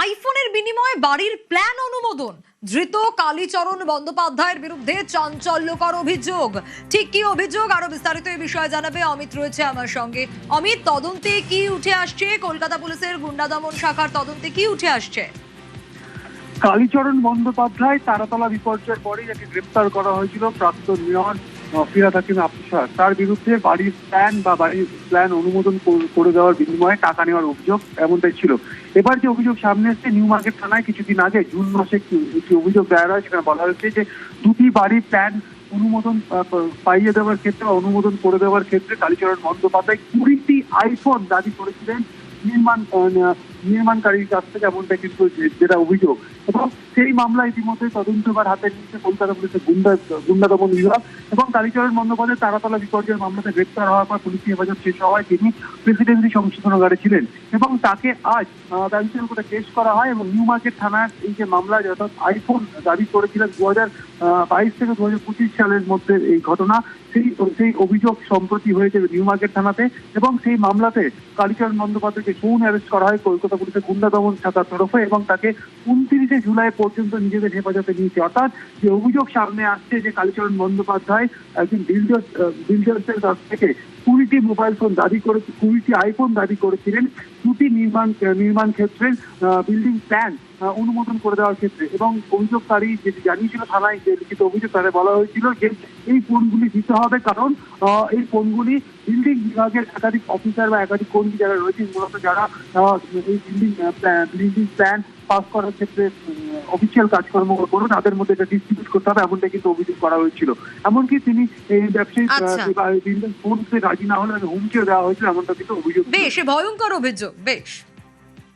আইফোনের বিনিময়ে বাড়ির প্ল্যান অনুমোদন, ধৃত কালীচরণ বন্দ্যোপাধ্যায়ের বিরুদ্ধে চাঞ্চল্যকর অভিযোগ। ঠিক কি অভিযোগ, আরো বিস্তারিত এই বিষয়ে জানাবে অমিত রয়েছে আমার সঙ্গে। অমিত, তদন্তে কি উঠে আসছে? কলকাতা পুলিশের গুন্ডা দমন শাখার তদন্তে কি উঠে আসছে? কালীচরণ বন্দ্যোপাধ্যায় তারাতলা বিপর্যয়ের পরে যাকে গ্রেপ্তার করা হয়েছিল প্রাক্তন মেয়র ফিরহাদ হাকিম আফসার, তার বিরুদ্ধে বাড়ির প্ল্যান অনুমোদন করে দেওয়ার বিনিময়ে টাকা নেওয়ার অভিযোগ এমনটাই ছিল। এবার যে অভিযোগ সামনে এসেছে, নিউ মার্কেট থানায় কিছুদিন আগে জুন মাসে একটি অভিযোগ দায়ের হয়। সেখানে বলা হয়েছে যে দুটি বাড়ির প্ল্যান অনুমোদন পাইয়ে দেওয়ার ক্ষেত্রে, অনুমোদন করে দেওয়ার ক্ষেত্রে কালীচরণ বন্দ্যোপাধ্যায় 20টি আইফোন দাবি করেছিলেন নির্মাণকারীর কাছ থেকে, এমনটা কিন্তু যেটা অভিযোগ। এবং সেই মামলা ইতিমধ্যে তদন্তভার হাতে নিয়েছে কলকাতা পুলিশের গুন্ডা দমন বিভাগ। এবং কালীচরণ বন্দ্যোপাধ্যায় তারাতলা বিপর্যয়ের মামলাতে গ্রেপ্তার হওয়ার পর পুলিশি হেফাজত শেষ হওয়ায় তিনি প্রেসিডেন্সি সংশোধনাগারে ছিলেন এবং তাকে আজ ব্যারিস্টার কোর্টে পেশ করা হয়। এবং নিউ মার্কেট থানার এই যে মামলা, অর্থাৎ আইফোন দাবি করেছিলেন 2022 থেকে 2025 সালের মধ্যে এই ঘটনা, সেই অভিযোগ সম্প্রতি হয়েছে নিউ মার্কেট থানাতে। এবং সেই মামলাতে কালীচরণ বন্দ্যোপাধ্যায়কে ফোন অ্যারেস্ট করা হয় কলকাতা পুলিশের গুন্ডা দমন শাখার তরফে, এবং তাকে 29 জুলাই পর্যন্ত নিজেদের হেফাজতে নিয়েছে। অর্থাৎ যে অভিযোগ সামনে আসছে যে কালীচরণ বন্দ্যোপাধ্যায় একজন বিল্ডার্সের কাছ থেকে 20টি মোবাইল ফোন দাবি করে, 20টি আইফোন দাবি করেছিলেন দুটি নির্মাণ ক্ষেত্রের বিল্ডিং প্ল্যান অনুমোদন করে দেওয়ার ক্ষেত্রে। এবং অভিযোগকারী যেটি জানিয়েছিল থানায়, যে লিখিত অভিযোগ তাদের বলা হয়েছিল যে এই ফোনগুলি দিতে হবে, কারণ এই ফোনগুলি বিল্ডিং বিভাগের একাধিক অফিসার বা একাধিক কর্মী যারা রয়েছেন, মূলত যারা এই বিল্ডিং প্ল্যান পাস করার ক্ষেত্রে অফিসিয়াল কাজকর্ম করুন, তাদের মধ্যে এটা ডিস্ট্রিবিউট করতে হবে, এমনটা কিন্তু অভিযোগ করা হয়েছিল। এমনকি তিনি এই ব্যবসায়ী ফোন রাজি না হলে হুমকিও দেওয়া হয়েছিল, এমনটা কিন্তু অভিযোগ। বেশ ভয়ঙ্কর অভিযোগ, বেশ।